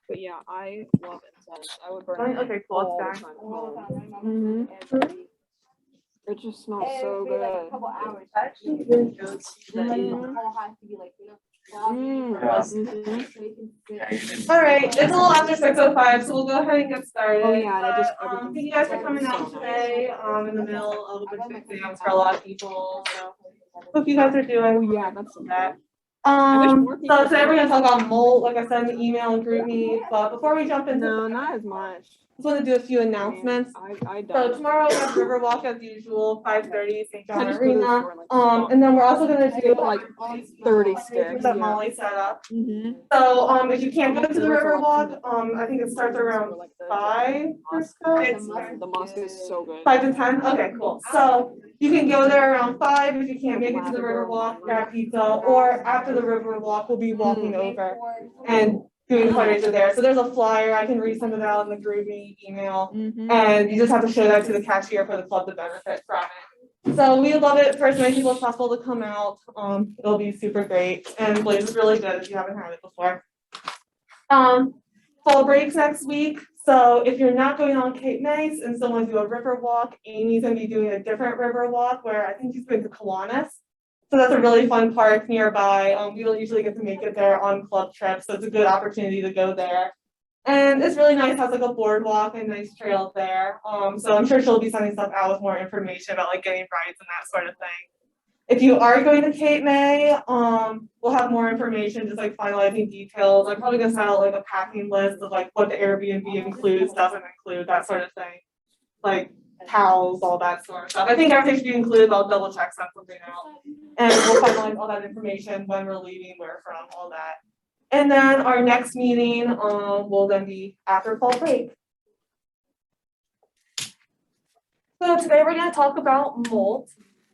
But yeah, I love incense. I would burn it Okay, cool. all the It's time back. at home. It just smells so good. Like a couple hours. Actually, really good. It all has to be like, All right, it's a little after 6:05, so we'll go ahead and get started. Oh, yeah, and I just- Thank you guys for coming out today. In the middle of a bunch of exams for a lot of people. So hope you guys are doing. Oh yeah, that's that. more people So today we're gonna talk about Molt, like I said in the email and group me. But before we jump into no, not as much. I just want to do a few announcements. I So don't. tomorrow we have Riverwalk as usual, 5:30, St. John I just go to the Arena. store and, like, And then we're also gonna do like 30 sticks. that Yeah. Molly set up. Mm-hmm. So if you can't go to the Riverwalk, I think it starts around 5 or so. The musk is so good. 5 to 10. Okay, cool. So you can go there around 5 if you can't make it to the Riverwalk, grab pizza, or after the Riverwalk, we'll be walking over and doing fundraiser there. So there's a flyer. I can resend it out in the group me email, and you just have to show that to the cashier for the club to benefit from it. So we would love it for as many people as possible to come out. It'll be super great, and Blaze is really good if you haven't had it before. Fall breaks next week. So if you're not going on Cape May and someone wants to do a river walk, Amy's gonna be doing a different river walk where I think she's going to Kiwanis. So that's a really fun park nearby. We don't usually get to make it there on club trips, so it's a good opportunity to go there. And it's really nice, has like a boardwalk and nice trails there. So I'm sure she'll be sending stuff out with more information about like getting rides and that sort of thing. If you are going to Cape May, we'll have more information, just like finalizing details. I'm probably gonna send out like a packing list of like what the Airbnb includes, doesn't include, that sort of thing. Like towels, all that sort of stuff. I think everything should be included, but I'll double check something out. And we'll finalize all that information when we're leaving, where from, all that. And then our next meeting will then be after fall break. So today we're gonna talk about Molt.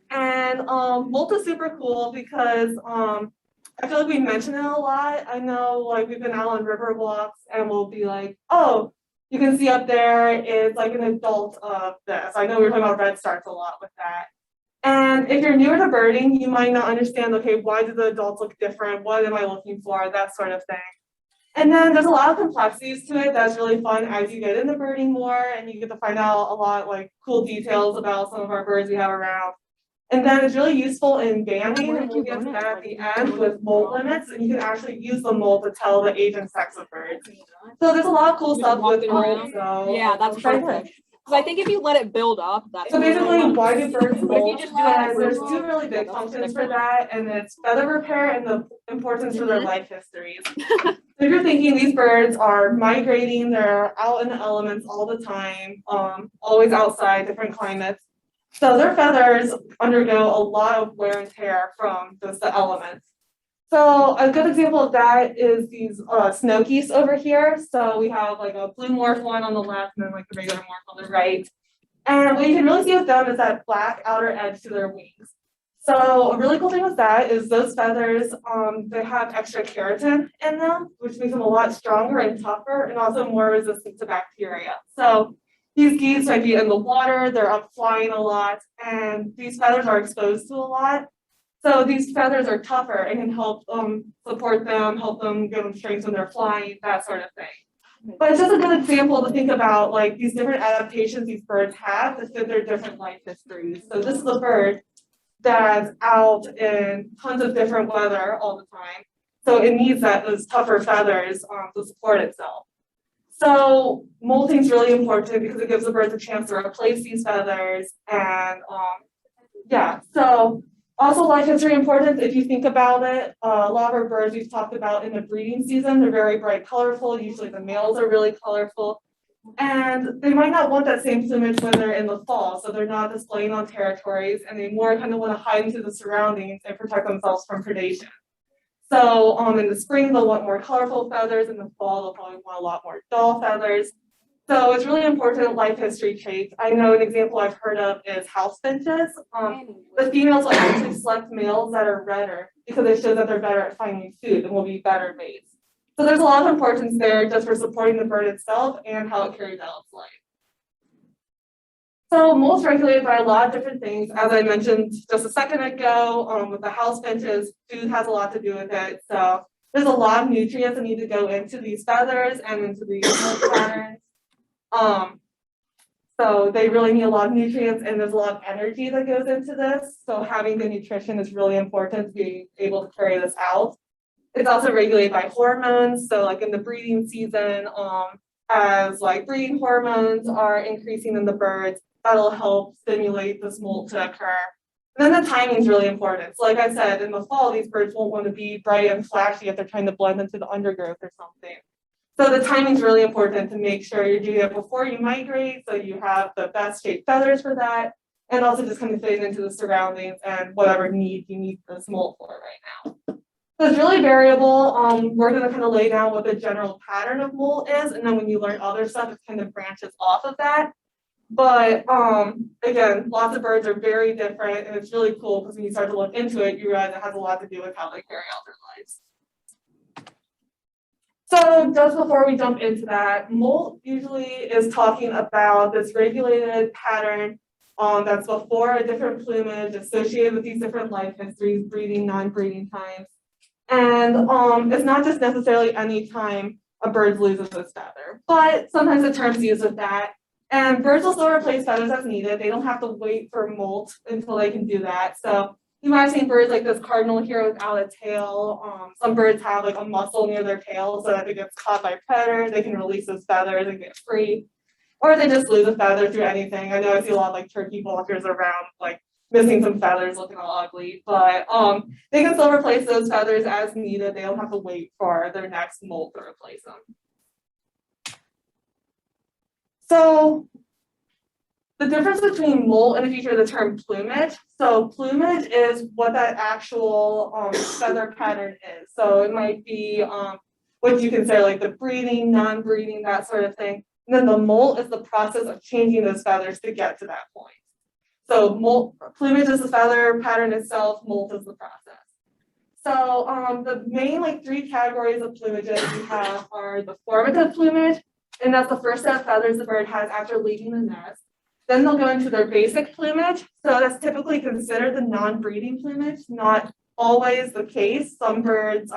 And Molt is super cool because I feel like we mention it a lot. I know like we've been out on river walks and we'll be like, oh, you can see up there it's like an adult of this. I know we were talking about red starts a lot with that. And if you're newer to birding, you might not understand, okay, why do the adults look different? What am I looking for? That sort of thing. And then there's a lot of complexities to it that's really fun as you get into birding more and you get to find out a lot like cool details about some of our birds we have around. And then it's really useful in banding, and we'll get to that at the end with molt limits, and you can actually use the molt to tell the age and sex of birds. So there's a lot of cool stuff with molt. So yeah, that's perfect. Because I think if you let it build up, that's so basically why do birds molt? Just do it There's two really big functions for that, and it's feather repair and the importance for their life histories. So if you're thinking these birds are migrating, they're out in the elements all the time, always outside, different climates. So their feathers undergo a lot of wear and tear from just the elements. So a good example of that is these snow geese over here. So we have like a blue morph one on the left and then like the regular morph on the right. And what you can really see with them is that black outer edge to their wings. So a really cool thing with that is those feathers, they have extra keratin in them, which makes them a lot stronger and tougher and also more resistant to bacteria. So these geese might be in the water, they're up flying a lot, and these feathers are exposed to a lot. So these feathers are tougher and can help support them, help them give them strength when they're flying, that sort of thing. But it's just a good example to think about like these different adaptations these birds have to fit their different life histories. So this is a bird that's out in tons of different weather all the time. So it needs those tougher feathers to support itself. So molting is really important because it gives the birds a chance to replace these feathers. And yeah, so also life history important if you think about it. A lot of our birds we've talked about in the breeding season, they're very bright, colorful. Usually the males are really colorful. And they might not want that same plumage when they're in the fall, so they're not displaying on territories, and they more kind of want to hide into the surroundings and protect themselves from predation. So in the spring, they'll want more colorful feathers. In the fall, they'll probably want a lot more dull feathers. So it's really important life history traits. I know an example I've heard of is house finches. The females will actually select males that are redder because it shows that they're better at finding food and will be better mates. So there's a lot of importance there just for supporting the bird itself and how it carries out its life. So molt's regulated by a lot of different things. As I mentioned just a second ago, with the house finches, food has a lot to do with it. So there's a lot of nutrients that need to go into these feathers and into these molt patterns. So they really need a lot of nutrients, and there's a lot of energy that goes into this. So having good nutrition is really important to be able to carry this out. It's also regulated by hormones. So like in the breeding season, as like breeding hormones are increasing in the birds, that'll help stimulate this molt to occur. And then the timing is really important. So like I said, in the fall, these birds won't want to be bright and flashy if they're trying to blend into the undergrowth or something. So the timing is really important to make sure you're doing it before you migrate, so you have the best shaped feathers for that, and also just kind of fitting into the surroundings and whatever need you need this molt for right now. So it's really variable. We're going to kind of lay down what the general pattern of molt is, and then when you learn other stuff, it kind of branches off of that. But again, lots of birds are very different, and it's really cool because when you start to look into it, you realize it has a lot to do with how they carry out their lives. So just before we jump into that, molt usually is talking about this regulated pattern that's before a different plumage associated with these different life histories, breeding, non-breeding times. And it's not just necessarily any time a bird loses its feather, but sometimes the term's used with that. And birds will still replace feathers as needed. They don't have to wait for molt until they can do that. So you might have seen birds like this cardinal here without a tail. Some birds have like a muscle near their tail, so that if it gets caught by a predator, they can release those feathers and get free. Or they just lose a feather through anything. I know I see a lot of like turkey vultures around, like missing some feathers, looking all ugly. But they can still replace those feathers as needed. They don't have to wait for their next molt to replace them. So the difference between molt and the feature of the term plumage. So plumage is what that actual feather pattern is. So it might be what you consider like the breeding, non-breeding, that sort of thing. And then the molt is the process of changing those feathers to get to that point. So plumage is the feather pattern itself, molt is the process. So the main like three categories of plumages we have are the formative plumage, and that's the first set of feathers the bird has after leaving the nest. Then they'll go into their basic plumage. So that's typically considered the non-breeding plumage, not always the case. Some birds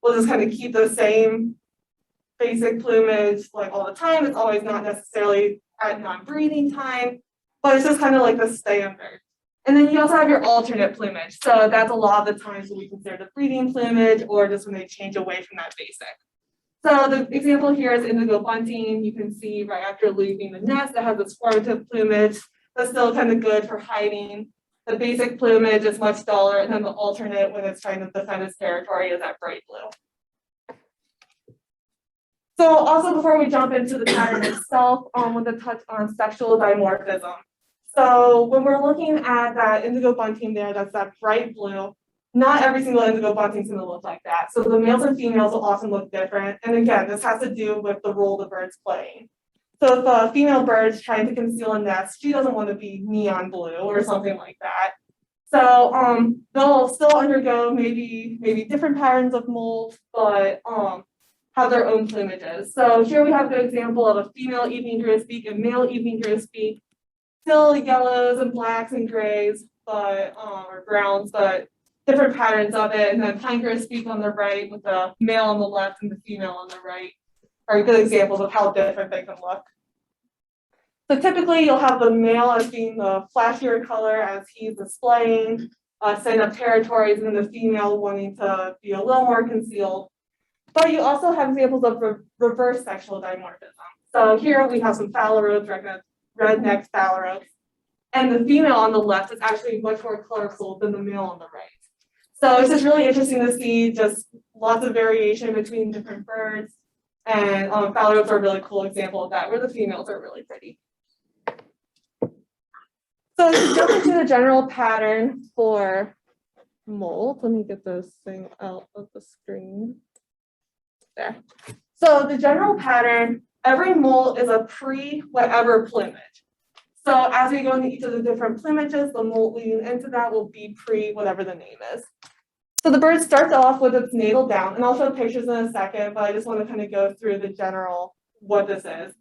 will just kind of keep the same basic plumage like all the time. It's always not necessarily at non-breeding time, but it's just kind of like the standard. And then you also have your alternate plumage. So that's a lot of the times what we consider the breeding plumage, or just when they change away from that basic. So the example here is indigo bunting. You can see right after leaving the nest, it has this formative plumage that's still kind of good for hiding. The basic plumage is much duller, and then the alternate, when it's trying to defend its territory, is that bright blue. So also before we jump into the pattern itself, I want to touch on sexual dimorphism. So when we're looking at that indigo bunting there, that's that bright blue, not every single indigo bunting is going to look like that. So the males and females will often look different. And again, this has to do with the role the bird's playing. So if a female bird's trying to conceal a nest, she doesn't want to be neon blue or something like that. So they'll still undergo maybe different patterns of molt, but have their own plumages. So here we have an example of a female evening grosbeak and male evening grosbeak. Still yellows and blacks and grays, but or browns, but different patterns of it. And then pine grosbeak on the right with the male on the left and the female on the right are good examples of how different they can look. So typically you'll have the male as being the flashier color as he's displaying, setting up territories, and then the female wanting to be a little more concealed. But you also have examples of reverse sexual dimorphism. So here we have some phalaropes, red-necked phalaropes, and the female on the left is actually much more colorful than the male on the right. So it's just really interesting to see just lots of variation between different birds, and phalaropes are a really cool example of that, where the females are really pretty. So to jump into the general pattern for molt, let me get this thing out of the screen. There. So the general pattern, every molt is a pre-whatever plumage. So as we go into each of the different plumages, the molt leading into that will be pre-whatever the name is. So the bird starts off with its navel down, and I'll show pictures in a second, but I just want to kind of go through the general what this is.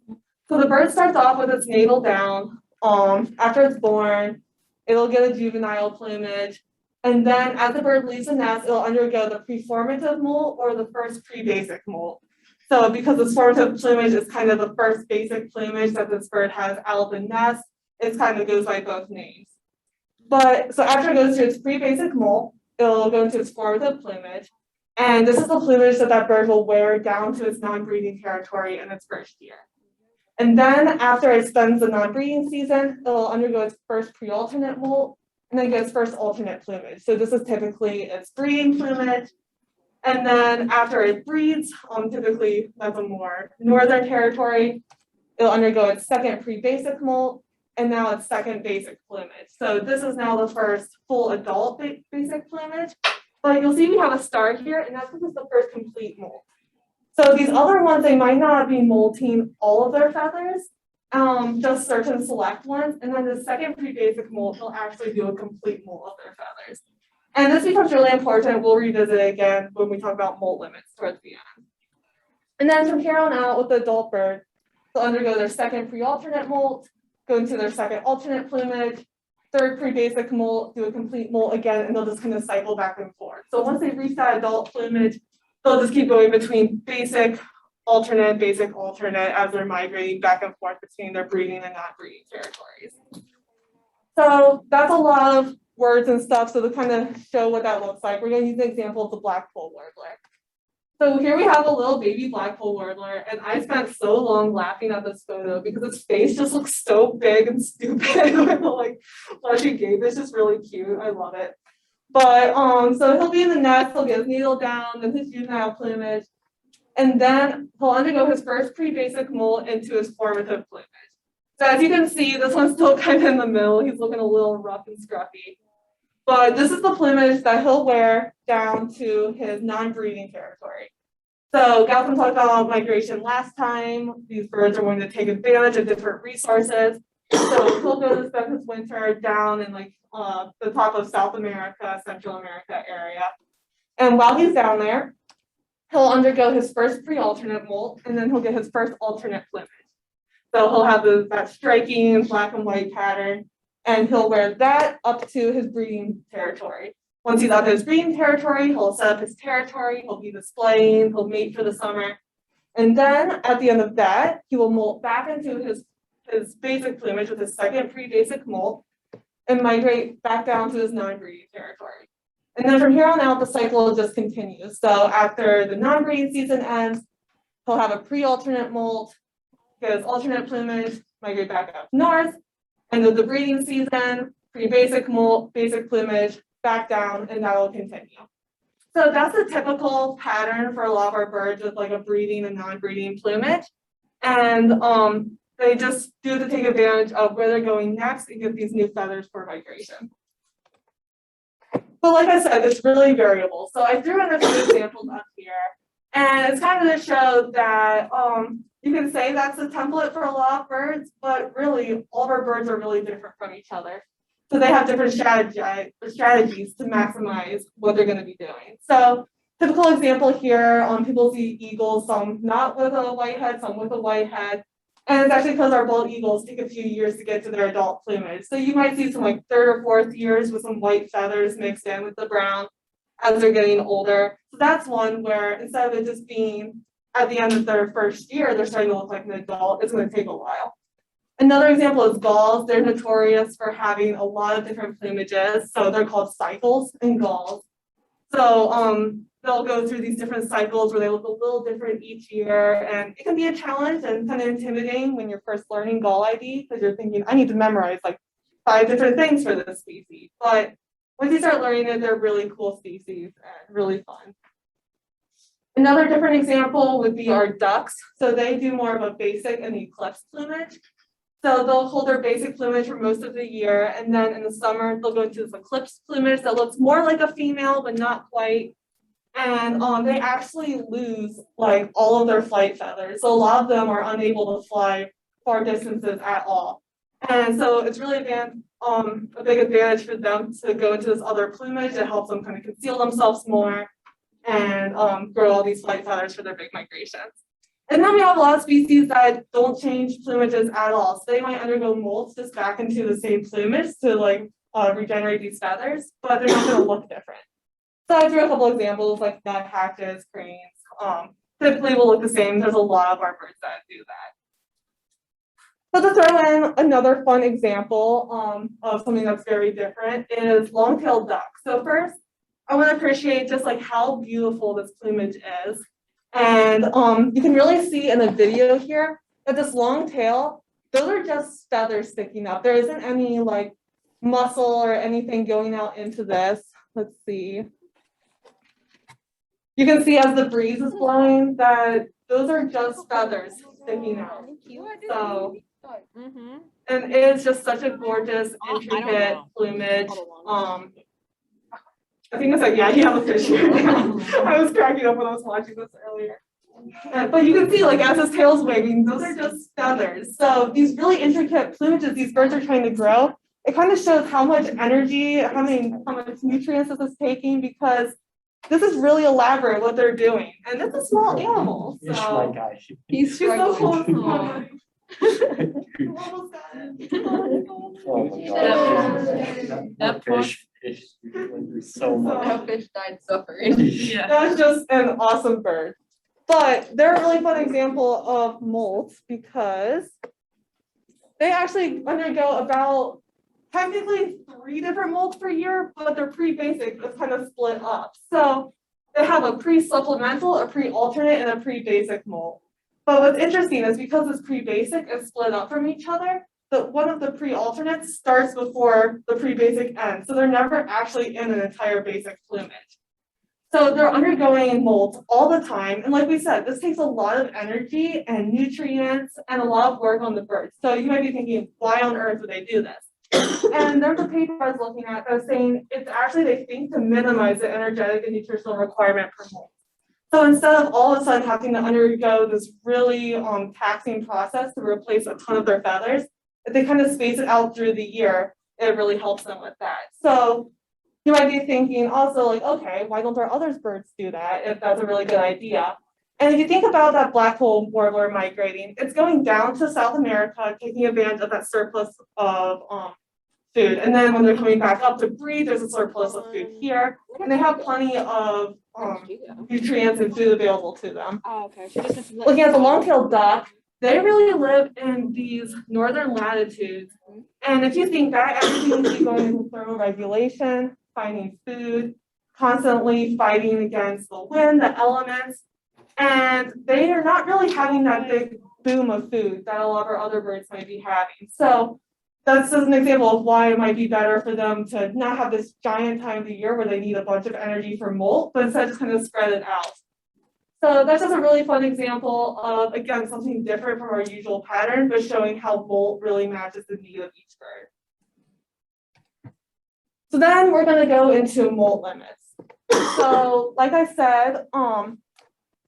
So the bird starts off with its navel down. After it's born, it'll get a juvenile plumage, And then as the bird leaves the nest, it'll undergo the preformative molt or the first pre-basic molt. So because this formative plumage is kind of the first basic plumage that this bird has out of the nest, it kind of goes by both names. But so after it goes to its pre-basic molt, it'll go into its formative plumage. And this is the plumage that that bird will wear down to its non-breeding territory in its first year. And then after it spends the non-breeding season, it'll undergo its first pre-alternate molt and then get its first alternate plumage. So this is typically its breeding plumage. And then after it breeds, typically that's a more northern territory, it'll undergo its second pre-basic molt and now its second basic plumage. So this is now the first full adult basic plumage. But you'll see we have a star here, and that's because it's the first complete molt. So these other ones, they might not be molting all of their feathers, just certain select ones. And then the second pre-basic molt, they'll actually do a complete molt of their feathers. And this becomes really important. We'll revisit it again when we talk about molt limits towards the end. And then from here on out with the adult bird, they'll undergo their second pre-alternate molt, go into their second alternate plumage, third pre-basic molt, do a complete molt again, and they'll just kind of cycle back and forth. So once they reach that adult plumage, they'll just keep going between basic, alternate, basic, alternate as they're migrating back and forth between their breeding and not breeding territories. So that's a lot of words and stuff. So to kind of show what that looks like, we're going to use an example of the black-polled warbler. So here we have a little baby black-polled warbler, and I spent so long laughing at this photo because its face just looks so big and stupid with the like fleshy gape. It's just really cute. I love it. But so he'll be in the nest, he'll get his needle down, then his juvenile plumage, and then he'll undergo his first pre-basic molt into his formative plumage. So as you can see, this one's still kind of in the middle. He's looking a little rough and scruffy. But this is the plumage that he'll wear down to his non-breeding territory. So Galvin talked about migration last time. These birds are going to take advantage of different resources. So he'll go to spend his winter down in like the top of South America, Central America area. And while he's down there, he'll undergo his first pre-alternate molt, and then he'll get his first alternate plumage. So he'll have that striking black and white pattern, and he'll wear that up to his breeding territory. Once he's out of his breeding territory, he'll set up his territory, he'll be displaying, he'll mate for the summer. And then at the end of that, he will molt back into his basic plumage with his second pre-basic molt and migrate back down to his non-breeding territory. And then from here on out, the cycle just continues. So after the non-breeding season ends, he'll have a pre-alternate molt, get his alternate plumage, migrate back up north, end of the breeding season, pre-basic molt, basic plumage, back down, and that will continue. So that's the typical pattern for a lot of our birds with like a breeding and non-breeding plumage. And they just do to take advantage of where they're going next and get these new feathers for migration. But like I said, it's really variable. So I threw in a few examples up here, and it's kind of to show that you can say that's a template for a lot of birds, but really all of our birds are really different from each other. So they have different strategies to maximize what they're going to be doing. So typical example here, people see eagles, some not with a white head, some with a white head. And it's actually because our bald eagles take a few years to get to their adult plumage. So you might see some like third or fourth years with some white feathers mixed in with the brown as they're getting older. So that's one where instead of it just being at the end of their first year, they're starting to look like an adult. It's going to take a while. Another example is gulls. They're notorious for having a lot of different plumages. So they're called cycles in gulls. So they'll go through these different cycles where they look a little different each year. And it can be a challenge and kind of intimidating when you're first learning gull ID because you're thinking, I need to memorize like 5 different things for this species. But once you start learning it, they're really cool species and really fun. Another different example would be our ducks. So they do more of a basic and eclipse plumage. So they'll hold their basic plumage for most of the year, and then in the summer, they'll go into this eclipse plumage that looks more like a female, but not quite. And they actually lose like all of their flight feathers. So a lot of them are unable to fly far distances at all. And so it's really a big advantage for them to go into this other plumage that helps them kind of conceal themselves more and grow all these flight feathers for their big migrations. And then we have a lot of species that don't change plumages at all. So they might undergo molts just back into the same plumage to like regenerate these feathers, but they're not going to look different. So I drew a couple examples like nuthatches, cranes. Typically will look the same. There's a lot of our birds that do that. So to throw in another fun example of something that's very different is long-tailed duck. So first, I want to appreciate just like how beautiful this plumage is. And you can really see in the video here that this long tail, those are just feathers sticking up. There isn't any like muscle or anything going out into this. Let's see. You can see as the breeze is blowing that those are just feathers sticking out. So, and it is just such a gorgeous, intricate plumage. I think it's like, yeah, you have a fish here. I was cracking up when I was watching this earlier. But you can see, like, as his tail's waving, those are just feathers. So these really intricate plumages these birds are trying to grow, it kind of shows how much energy, how much nutrients this is taking, because this is really elaborate what they're doing. And it's a small animal. So he's so close. Almost got it. Oh my gosh. That fish went through so much. That fish died suffering. Yeah. That's just an awesome bird. But they're a really fun example of molt because they actually undergo about technically 3 different molts per year, but they're pre-basic. It's kind of split up. So they have a pre-supplemental, a pre-alternate, and a pre-basic molt. But what's interesting is because it's pre-basic is split up from each other, that one of the pre-alternates starts before the pre-basic ends. So they're never actually in an entire basic plumage. So they're undergoing molt all the time. And like we said, this takes a lot of energy and nutrients and a lot of work on the birds. So you might be thinking, why on earth would they do this? And there's a paper I was looking at that was saying it's actually, they think, to minimize the energetic and nutritional requirement for molt. So instead of all of a sudden having to undergo this really taxing process to replace a ton of their feathers, if they kind of space it out through the year, it really helps them with that. So you might be thinking also like, okay, why don't our other birds do that if that's a really good idea? And if you think about that black hole warbler migrating, it's going down to South America, taking advantage of that surplus of food. And then when they're coming back up to breed, there's a surplus of food here. And they have plenty of nutrients and food available to them. Oh, okay. Looking at the long-tailed duck, they really live in these northern latitudes. And if you think that, everything is going into thermoregulation, finding food, constantly fighting against the wind, the elements. And they are not really having that big boom of food that a lot of our other birds might be having. So that's just an example of why it might be better for them to not have this giant time of the year where they need a bunch of energy for molt, but instead just kind of spread it out. So that's just a really fun example of, again, something different from our usual pattern, but showing how molt really matches the need of each bird. So then we're going to go into molt limits. So like I said,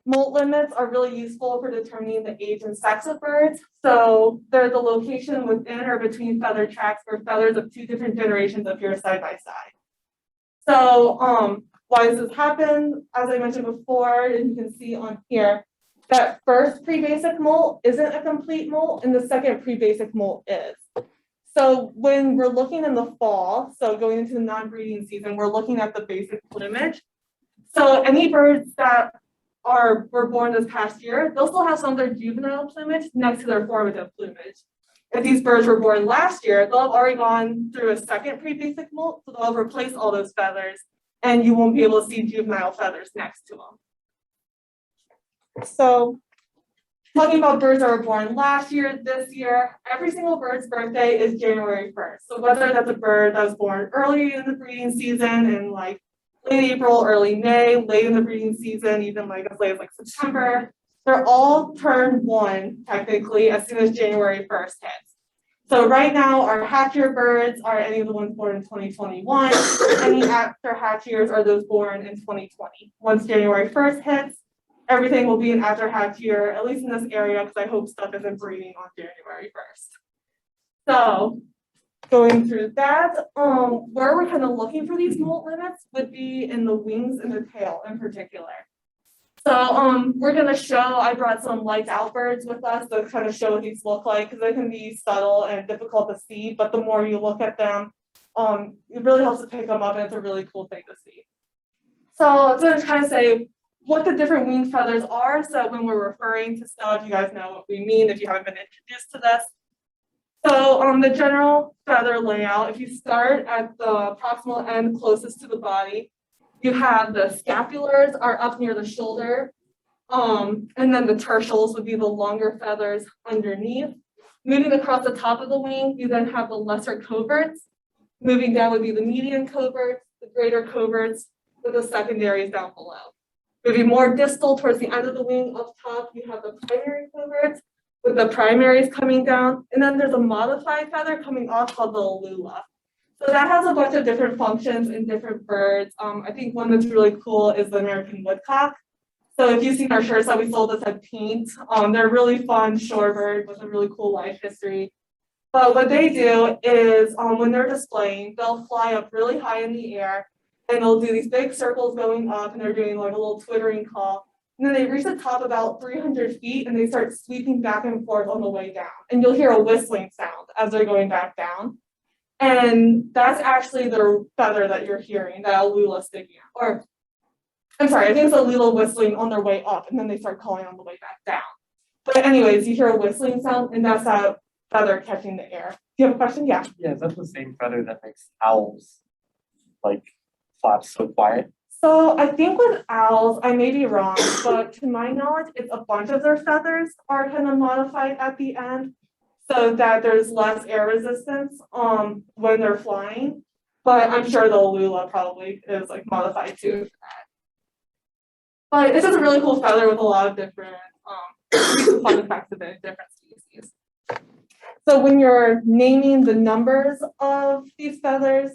molt limits are really useful for determining the age and sex of birds. So they're the location within or between feather tracts where feathers of 2 different generations appear side by side. So why does this happen? As I mentioned before, and you can see on here, that first pre-basic molt isn't a complete molt, and the second pre-basic molt is. So when we're looking in the fall, so going into the non-breeding season, we're looking at the basic plumage. So any birds that were born this past year, they'll still have some of their juvenile plumage next to their formative plumage. If these birds were born last year, they'll have already gone through a second pre-basic molt, so they'll have replaced all those feathers, and you won't be able to see juvenile feathers next to them. So talking about birds that were born last year, this year, every single bird's birthday is January 1st. So whether that's a bird that was born early in the breeding season in like late April, early May, late in the breeding season, even like as late as like September, they're all turned 1 technically as soon as January 1st hits. So right now our hatch year birds are any of the ones born in 2021. Any after hatch years are those born in 2020. Once January 1st hits, everything will be an after hatch year, at least in this area, because I hope stuff isn't breeding on January 1st. So going through that, where we're kind of looking for these molt limits would be in the wings and the tail in particular. So we're going to show, I brought some lights out birds with us to kind of show what these look like, because they can be subtle and difficult to see, but the more you look at them, it really helps to pick them up, and it's a really cool thing to see. So I'm going to kind of say what the different wing feathers are. So when we're referring to stuff, you guys know what we mean if you haven't been introduced to this. So the general feather layout, if you start at the proximal end closest to the body, you have the scapulars are up near the shoulder, and then the tertials would be the longer feathers underneath. Moving across the top of the wing, you then have the lesser coverts. Moving down would be the median coverts, the greater coverts, with the secondaries down below. Moving more distal towards the end of the wing up top, you have the primary coverts, with the primaries coming down, and then there's a modified feather coming off called the alula. So that has a bunch of different functions in different birds. I think one that's really cool is the American woodcock. So if you've seen our shirts that we sold that said paint, they're really fun shorebird with a really cool life history. But what they do is when they're displaying, they'll fly up really high in the air, and they'll do these big circles going up, and they're doing like a little twittering call. And then they reach the top about 300 feet, and they start sweeping back and forth on the way down. And you'll hear a whistling sound as they're going back down. And that's actually the feather that you're hearing, that alula sticking out. Or, I'm sorry, I think it's a little whistling on their way up, and then they start calling on the way back down. But anyways, you hear a whistling sound, and that's that feather catching the air. Do you have a question? Yeah. Yeah, is that the same feather that makes owls like flap so quiet? So I think with owls, I may be wrong, but to my knowledge, it's a bunch of their feathers are kind of modified at the end so that there's less air resistance when they're flying. But I'm sure the alula probably is like modified too for that. But it's just a really cool feather with a lot of different fun effects of it, different species. So when you're naming the numbers of these feathers,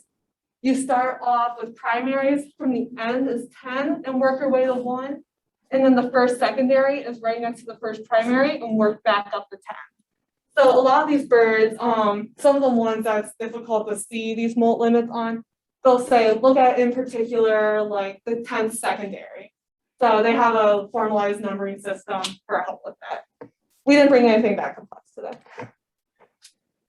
you start off with primaries from the end is 10 and work your way to 1. And then the first secondary is right next to the first primary and work back up to 10. So a lot of these birds, some of the ones that's difficult to see these molt limits on, they'll say, look at in particular, like the 10th secondary. So they have a formalized numbering system for help with that. We didn't bring anything that complex today.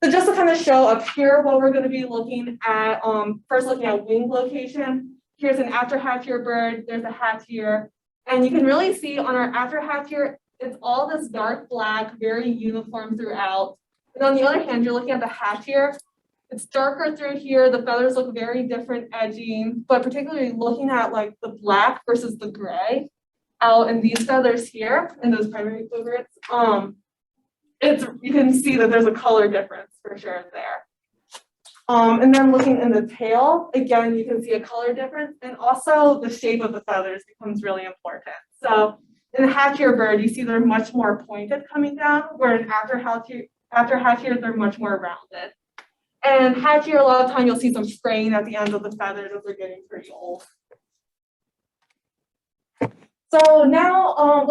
So just to kind of show up here what we're going to be looking at, first looking at wing location. Here's an after half year bird, there's a half year. And you can really see on our after half year, it's all this dark black, very uniform throughout. And on the other hand, you're looking at the half year. It's darker through here, the feathers look very different edging, but particularly looking at like the black versus the gray out in these feathers here, in those primary coverts, you can see that there's a color difference for sure there. And then looking in the tail, again, you can see a color difference, and also the shape of the feathers becomes really important. So in the half year bird, you see they're much more pointed coming down, where in after half year, they're much more rounded. And half year, a lot of time you'll see some fraying at the end of the feathers as they're getting pretty old. So now